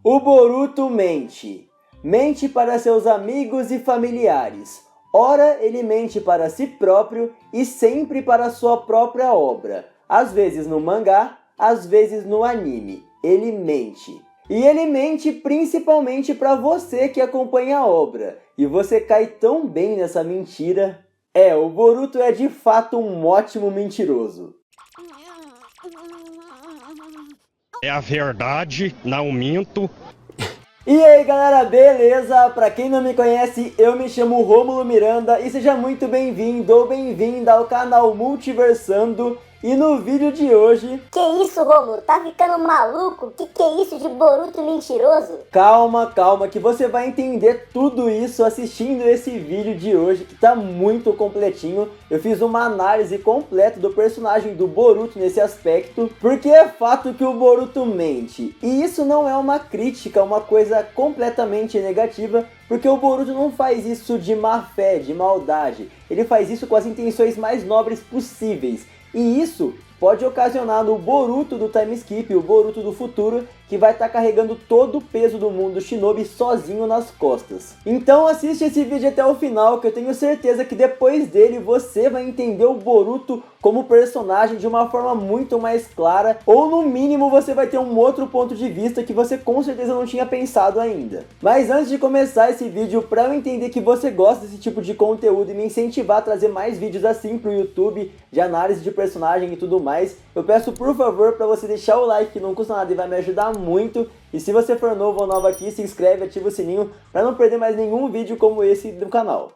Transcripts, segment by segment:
O Boruto mente. Mente para seus amigos e familiares. Ora, ele mente para si próprio e sempre para sua própria obra. Às vezes no mangá, às vezes no anime. Ele mente. E ele mente principalmente para você que acompanha a obra. E você cai tão bem nessa mentira. O Boruto é de fato um ótimo mentiroso. É a verdade, não minto. E aí galera, beleza? Pra quem não me conhece, eu me chamo Rômulo Miranda e seja muito bem-vindo ou bem-vinda ao canal Multiversando. E no vídeo de hoje... Que isso, Rômulo? Tá ficando maluco? Que é isso de Boruto mentiroso? Calma, que você vai entender tudo isso assistindo esse vídeo de hoje, que tá muito completinho. Eu fiz uma análise completa do personagem do Boruto nesse aspecto, porque é fato que o Boruto mente. E isso não é uma crítica, é uma coisa completamente negativa, porque o Boruto não faz isso de má fé, de maldade. Ele faz isso com as intenções mais nobres possíveis. E isso pode ocasionar no Boruto do time skip, o Boruto do futuro, que vai estar carregando todo o peso do mundo Shinobi sozinho nas costas. Então assiste esse vídeo até o final, que eu tenho certeza que depois dele você vai entender o Boruto como personagem de uma forma muito mais clara, ou no mínimo você vai ter um outro ponto de vista que você com certeza não tinha pensado ainda. Mas antes de começar esse vídeo, para eu entender que você gosta desse tipo de conteúdo e me incentivar a trazer mais vídeos assim pro YouTube, de análise de personagem e tudo mais, eu peço por favor para você deixar o like, que não custa nada e vai me ajudar muito. E se você for novo ou nova aqui, se inscreve, ativa o sininho para não perder mais nenhum vídeo como esse do canal.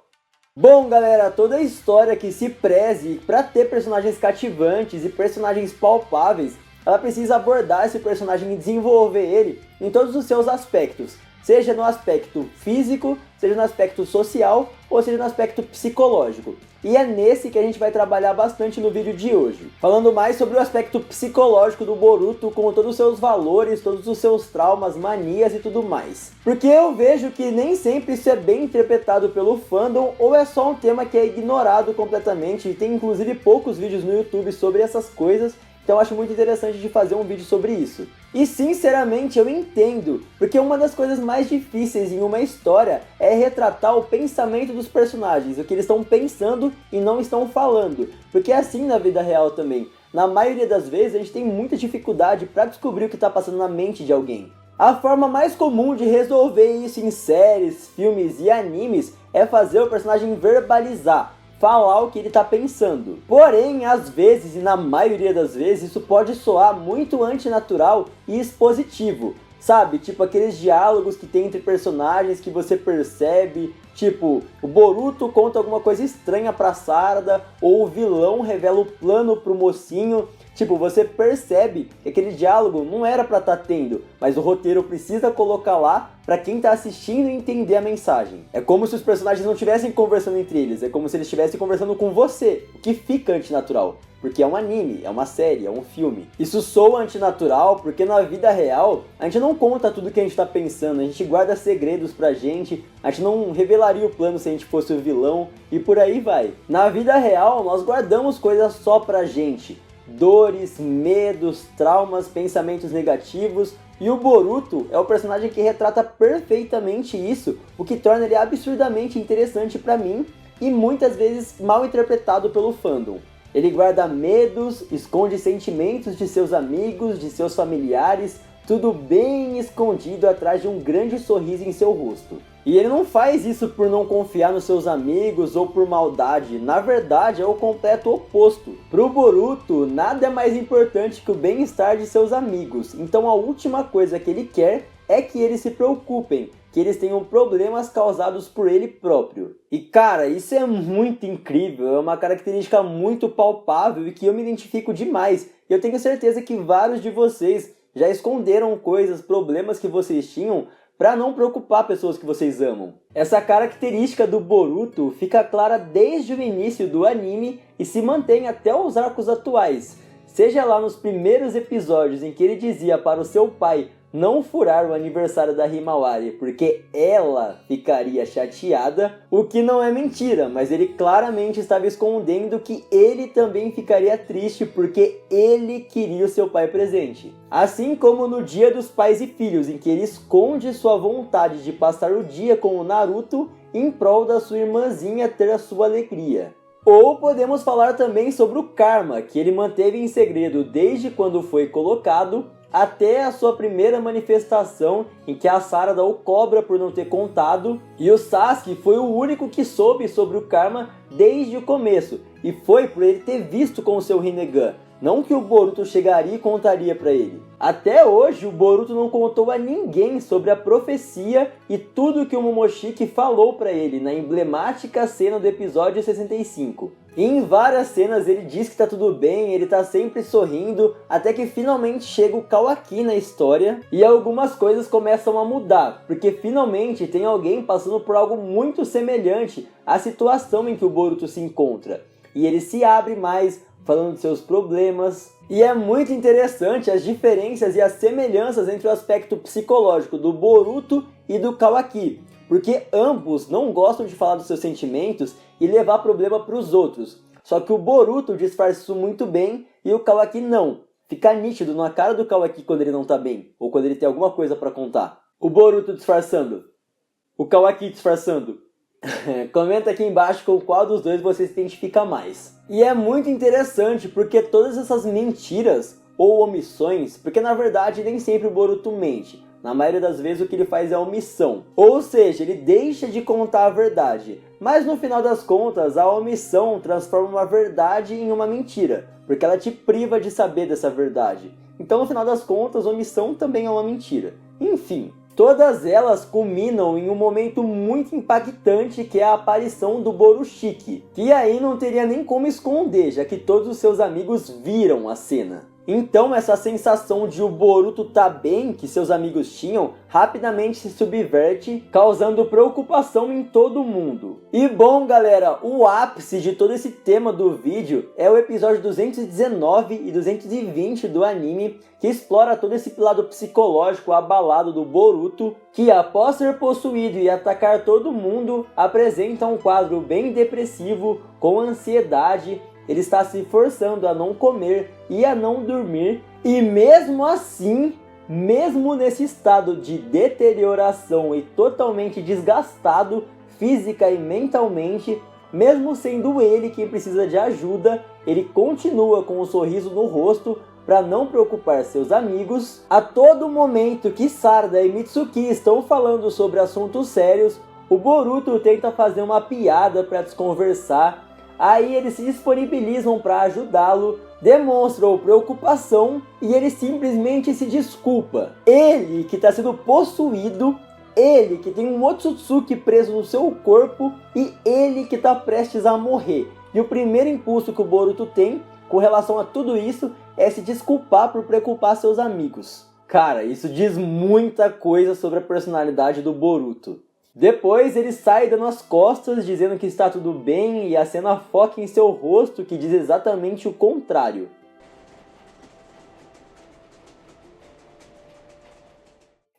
Bom galera, toda a história que se preze para ter personagens cativantes e personagens palpáveis, ela precisa abordar esse personagem e desenvolver ele em todos os seus aspectos. Seja no aspecto físico, seja no aspecto social ou seja no aspecto psicológico. E é nesse que a gente vai trabalhar bastante no vídeo de hoje. Falando mais sobre o aspecto psicológico do Boruto, com todos os seus valores, todos os seus traumas, manias e tudo mais. Porque eu vejo que nem sempre isso é bem interpretado pelo fandom, ou é só um tema que é ignorado completamente, e tem inclusive poucos vídeos no YouTube sobre essas coisas. Então eu acho muito interessante de fazer um vídeo sobre isso. E sinceramente eu entendo, porque uma das coisas mais difíceis em uma história é retratar o pensamento dos personagens, o que eles estão pensando e não estão falando. Porque é assim na vida real também. Na maioria das vezes a gente tem muita dificuldade para descobrir o que está passando na mente de alguém. A forma mais comum de resolver isso em séries, filmes e animes é fazer o personagem verbalizar, falar o que ele está pensando. Porém, às vezes, e na maioria das vezes, isso pode soar muito antinatural e expositivo. Sabe? Tipo aqueles diálogos que tem entre personagens que você percebe. Tipo, o Boruto conta alguma coisa estranha pra Sarada, ou o vilão revela o plano pro mocinho. Tipo, você percebe que aquele diálogo não era pra estar tendo, mas o roteiro precisa colocar lá pra quem tá assistindo entender a mensagem. É como se os personagens não estivessem conversando entre eles, é como se eles estivessem conversando com você, o que fica antinatural. Porque é um anime, é uma série, é um filme. Isso soa antinatural porque na vida real a gente não conta tudo que a gente tá pensando, a gente guarda segredos pra gente, a gente não revelaria o plano se a gente fosse o vilão e por aí vai. Na vida real nós guardamos coisas só pra gente. Dores, medos, traumas, pensamentos negativos. E o Boruto é o personagem que retrata perfeitamente isso, o que torna ele absurdamente interessante pra mim e muitas vezes mal interpretado pelo fandom. Ele guarda medos, esconde sentimentos de seus amigos, de seus familiares, tudo bem escondido atrás de um grande sorriso em seu rosto. E ele não faz isso por não confiar nos seus amigos ou por maldade, na verdade é o completo oposto. Pro Boruto, nada é mais importante que o bem-estar de seus amigos, então a última coisa que ele quer é que eles se preocupem, que eles tenham problemas causados por ele próprio. E cara, isso é muito incrível, é uma característica muito palpável e que eu me identifico demais. E eu tenho certeza que vários de vocês já esconderam coisas, problemas que vocês tinham para não preocupar pessoas que vocês amam. Essa característica do Boruto fica clara desde o início do anime e se mantém até os arcos atuais. Seja lá nos primeiros episódios em que ele dizia para o seu pai não furar o aniversário da Himawari, porque ela ficaria chateada, o que não é mentira, mas ele claramente estava escondendo que ele também ficaria triste porque ele queria o seu pai presente. Assim como no Dia dos Pais e Filhos, em que ele esconde sua vontade de passar o dia com o Naruto em prol da sua irmãzinha ter a sua alegria. Ou podemos falar também sobre o karma, que ele manteve em segredo desde quando foi colocado, até a sua primeira manifestação, em que a Sarada o cobra por não ter contado, e o Sasuke foi o único que soube sobre o karma desde o começo, e foi por ele ter visto com o seu Rinnegan, não que o Boruto chegaria e contaria para ele. Até hoje o Boruto não contou a ninguém sobre a profecia e tudo que o Momoshiki falou para ele na emblemática cena do episódio 65. E em várias cenas ele diz que tá tudo bem, ele tá sempre sorrindo, até que finalmente chega o Kawaki na história e algumas coisas começam a mudar, porque finalmente tem alguém passando por algo muito semelhante à situação em que o Boruto se encontra. E ele se abre mais, falando de seus problemas. E é muito interessante as diferenças e as semelhanças entre o aspecto psicológico do Boruto e do Kawaki, porque ambos não gostam de falar dos seus sentimentos e levar problema para os outros. Só que o Boruto disfarça isso muito bem e o Kawaki não. Fica nítido na cara do Kawaki quando ele não tá bem, ou quando ele tem alguma coisa para contar. O Boruto disfarçando, o Kawaki disfarçando. Comenta aqui embaixo com qual dos dois você se identifica mais. E é muito interessante porque todas essas mentiras ou omissões, porque na verdade nem sempre o Boruto mente, na maioria das vezes o que ele faz é omissão, ou seja, ele deixa de contar a verdade, mas no final das contas a omissão transforma uma verdade em uma mentira, porque ela te priva de saber dessa verdade. Então no final das contas a omissão também é uma mentira. Enfim, todas elas culminam em um momento muito impactante, que é a aparição do Borushiki, que aí não teria nem como esconder, já que todos os seus amigos viram a cena. Então essa sensação de o Boruto tá bem, que seus amigos tinham, rapidamente se subverte, causando preocupação em todo mundo. E bom galera, o ápice de todo esse tema do vídeo é o episódio 219 e 220 do anime, que explora todo esse lado psicológico abalado do Boruto, que após ser possuído e atacar todo mundo, apresenta um quadro bem depressivo, com ansiedade. Ele está se forçando a não comer e a não dormir, e mesmo assim, mesmo nesse estado de deterioração e totalmente desgastado física e mentalmente, mesmo sendo ele quem precisa de ajuda, ele continua com um sorriso no rosto para não preocupar seus amigos. A todo momento que Sarada e Mitsuki estão falando sobre assuntos sérios, o Boruto tenta fazer uma piada para desconversar. Aí eles se disponibilizam para ajudá-lo, demonstram preocupação e ele simplesmente se desculpa. Ele que está sendo possuído, ele que tem um Otsutsuki preso no seu corpo e ele que está prestes a morrer. E o primeiro impulso que o Boruto tem com relação a tudo isso é se desculpar por preocupar seus amigos. Cara, isso diz muita coisa sobre a personalidade do Boruto. Depois ele sai dando as costas, dizendo que está tudo bem, e a cena foca em seu rosto, que diz exatamente o contrário.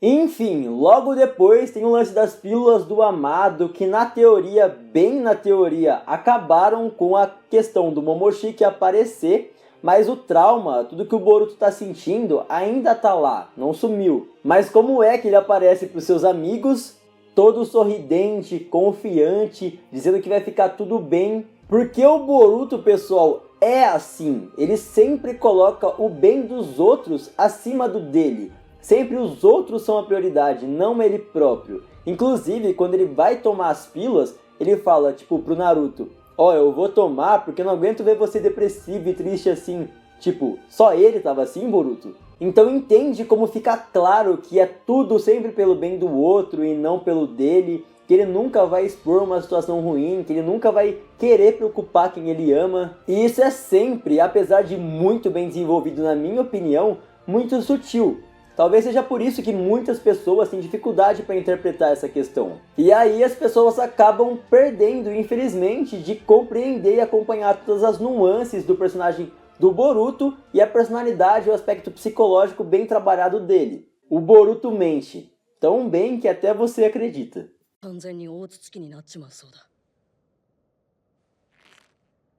Enfim, logo depois tem o lance das pílulas do amado, que na teoria, bem na teoria, acabaram com a questão do Momoshiki aparecer, mas o trauma, tudo que o Boruto tá sentindo, ainda tá lá, não sumiu. Mas como é que ele aparece para os seus amigos, todo sorridente, confiante, dizendo que vai ficar tudo bem? Porque o Boruto, pessoal, é assim. Ele sempre coloca o bem dos outros acima do dele. Sempre os outros são a prioridade, não ele próprio. Inclusive, quando ele vai tomar as pílulas, ele fala, tipo, pro Naruto: ó, eu vou tomar porque eu não aguento ver você depressivo e triste assim. Tipo, só ele tava assim, Boruto? Então entende como fica claro que é tudo sempre pelo bem do outro e não pelo dele, que ele nunca vai expor uma situação ruim, que ele nunca vai querer preocupar quem ele ama. E isso é sempre, apesar de muito bem desenvolvido na minha opinião, muito sutil. Talvez seja por isso que muitas pessoas têm dificuldade para interpretar essa questão. E aí as pessoas acabam perdendo, infelizmente, de compreender e acompanhar todas as nuances do personagem do Boruto e a personalidade e o aspecto psicológico bem trabalhado dele. o Boruto mente, tão bem que até você acredita. 完全に大筒木になっちまうそうだ。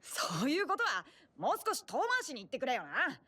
そういうことはもう少し遠回しに言ってくれよな。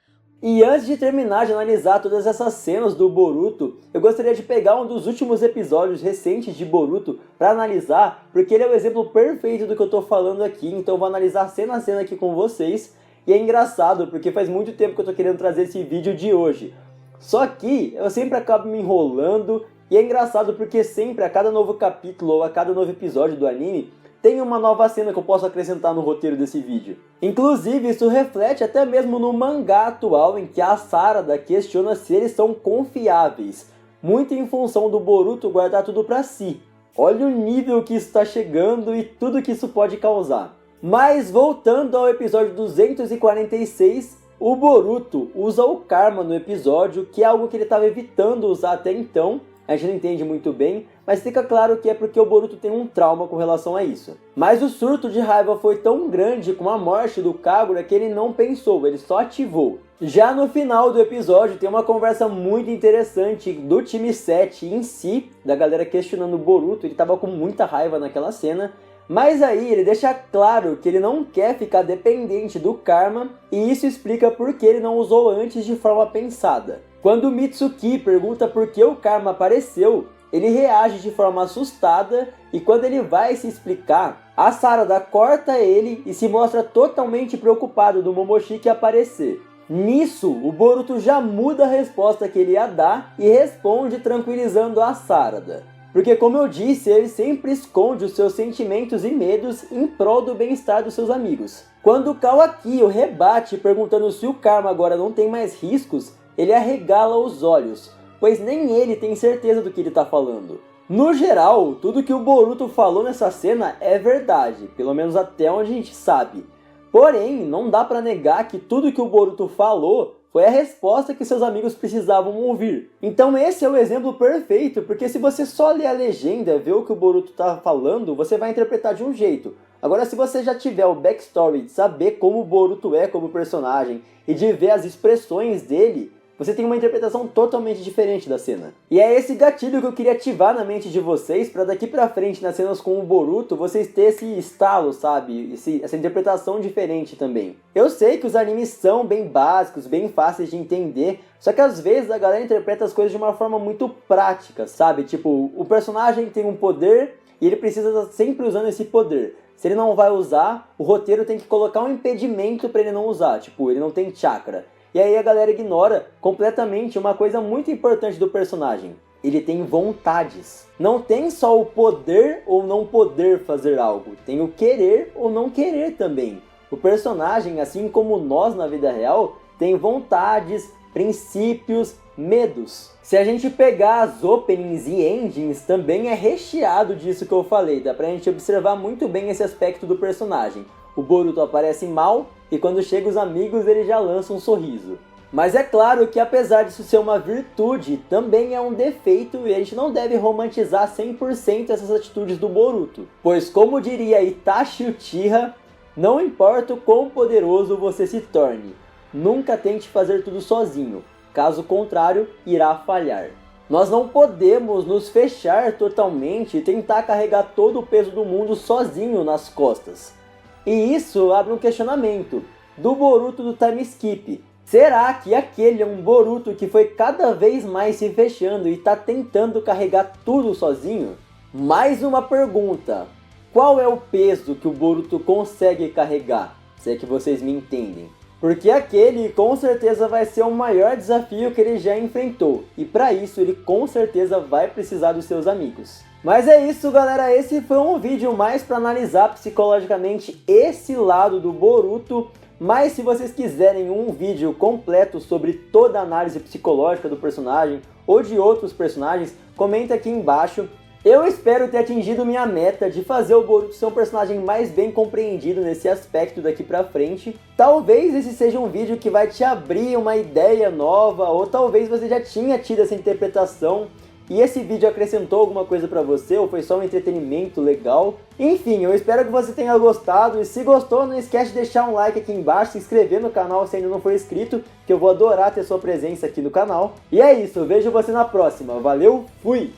E antes de terminar de analisar todas essas cenas do Boruto, eu gostaria de pegar um dos últimos episódios recentes de Boruto para analisar, porque ele é o exemplo perfeito do que eu tô falando aqui, então eu vou analisar cena a cena aqui com vocês. E é engraçado, porque faz muito tempo que eu tô querendo trazer esse vídeo de hoje. Só que eu sempre acabo me enrolando, e é engraçado porque sempre, a cada novo capítulo ou a cada novo episódio do anime, tem uma nova cena que eu posso acrescentar no roteiro desse vídeo. Inclusive, isso reflete até mesmo no mangá atual, em que a Sarada questiona se eles são confiáveis, muito em função do Boruto guardar tudo pra si. Olha o nível que isso está chegando e tudo que isso pode causar. Mas voltando ao episódio 246, o Boruto usa o Karma no episódio, que é algo que ele estava evitando usar até então. A gente não entende muito bem, mas fica claro que é porque o Boruto tem um trauma com relação a isso. Mas o surto de raiva foi tão grande com a morte do Kagura que ele não pensou, ele só ativou. Já no final do episódio tem uma conversa muito interessante do time 7 em si, da galera questionando o Boruto, ele estava com muita raiva naquela cena. Mas aí ele deixa claro que ele não quer ficar dependente do Karma, e isso explica por que ele não usou antes de forma pensada. Quando o Mitsuki pergunta por que o Karma apareceu, ele reage de forma assustada, e quando ele vai se explicar, a Sarada corta ele e se mostra totalmente preocupado do Momoshiki aparecer. Nisso, o Boruto já muda a resposta que ele ia dar e responde tranquilizando a Sarada. Porque, como eu disse, ele sempre esconde os seus sentimentos e medos em prol do bem-estar dos seus amigos. Quando Kawaki o rebate perguntando se o Karma agora não tem mais riscos, ele arregala os olhos, pois nem ele tem certeza do que ele está falando. No geral, tudo que o Boruto falou nessa cena é verdade, pelo menos até onde a gente sabe. Porém, não dá pra negar que tudo que o Boruto falou foi a resposta que seus amigos precisavam ouvir. Então esse é o exemplo perfeito, porque se você só ler a legenda, ver o que o Boruto tá falando, você vai interpretar de um jeito. Agora, se você já tiver o backstory de saber como o Boruto é como personagem e de ver as expressões dele, você tem uma interpretação totalmente diferente da cena. E é esse gatilho que eu queria ativar na mente de vocês, pra daqui pra frente, nas cenas com o Boruto, vocês terem esse estalo, sabe? Essa interpretação diferente também. Eu sei que os animes são bem básicos, bem fáceis de entender, só que às vezes a galera interpreta as coisas de uma forma muito prática, sabe? Tipo, o personagem tem um poder e ele precisa estar sempre usando esse poder. Se ele não vai usar, o roteiro tem que colocar um impedimento pra ele não usar, tipo, ele não tem chakra. E aí a galera ignora completamente uma coisa muito importante do personagem. Ele tem vontades. Não tem só o poder ou não poder fazer algo. Tem o querer ou não querer também. O personagem, assim como nós na vida real, tem vontades, princípios, medos. Se a gente pegar as openings e endings, também é recheado disso que eu falei. Dá pra gente observar muito bem esse aspecto do personagem. O Boruto aparece mal e quando chega os amigos ele já lança um sorriso. Mas é claro que apesar disso ser uma virtude, também é um defeito e a gente não deve romantizar 100% essas atitudes do Boruto. Pois como diria Itachi Uchiha, não importa o quão poderoso você se torne, nunca tente fazer tudo sozinho, caso contrário irá falhar. Nós não podemos nos fechar totalmente e tentar carregar todo o peso do mundo sozinho nas costas. E isso abre um questionamento do Boruto do time skip. Será que aquele é um Boruto que foi cada vez mais se fechando e está tentando carregar tudo sozinho? Mais uma pergunta. Qual é o peso que o Boruto consegue carregar? Se é que vocês me entendem. Porque aquele com certeza vai ser o maior desafio que ele já enfrentou. E para isso ele com certeza vai precisar dos seus amigos. Mas é isso, galera, esse foi um vídeo mais para analisar psicologicamente esse lado do Boruto, mas se vocês quiserem um vídeo completo sobre toda a análise psicológica do personagem ou de outros personagens, comenta aqui embaixo. Eu espero ter atingido minha meta de fazer o Boruto ser um personagem mais bem compreendido nesse aspecto daqui pra frente. Talvez esse seja um vídeo que vai te abrir uma ideia nova, ou talvez você já tinha tido essa interpretação. E esse vídeo acrescentou alguma coisa pra você ou foi só um entretenimento legal? Enfim, eu espero que você tenha gostado e se gostou, não esquece de deixar um like aqui embaixo, se inscrever no canal se ainda não for inscrito, que eu vou adorar ter sua presença aqui no canal. E é isso, eu vejo você na próxima. Valeu, fui!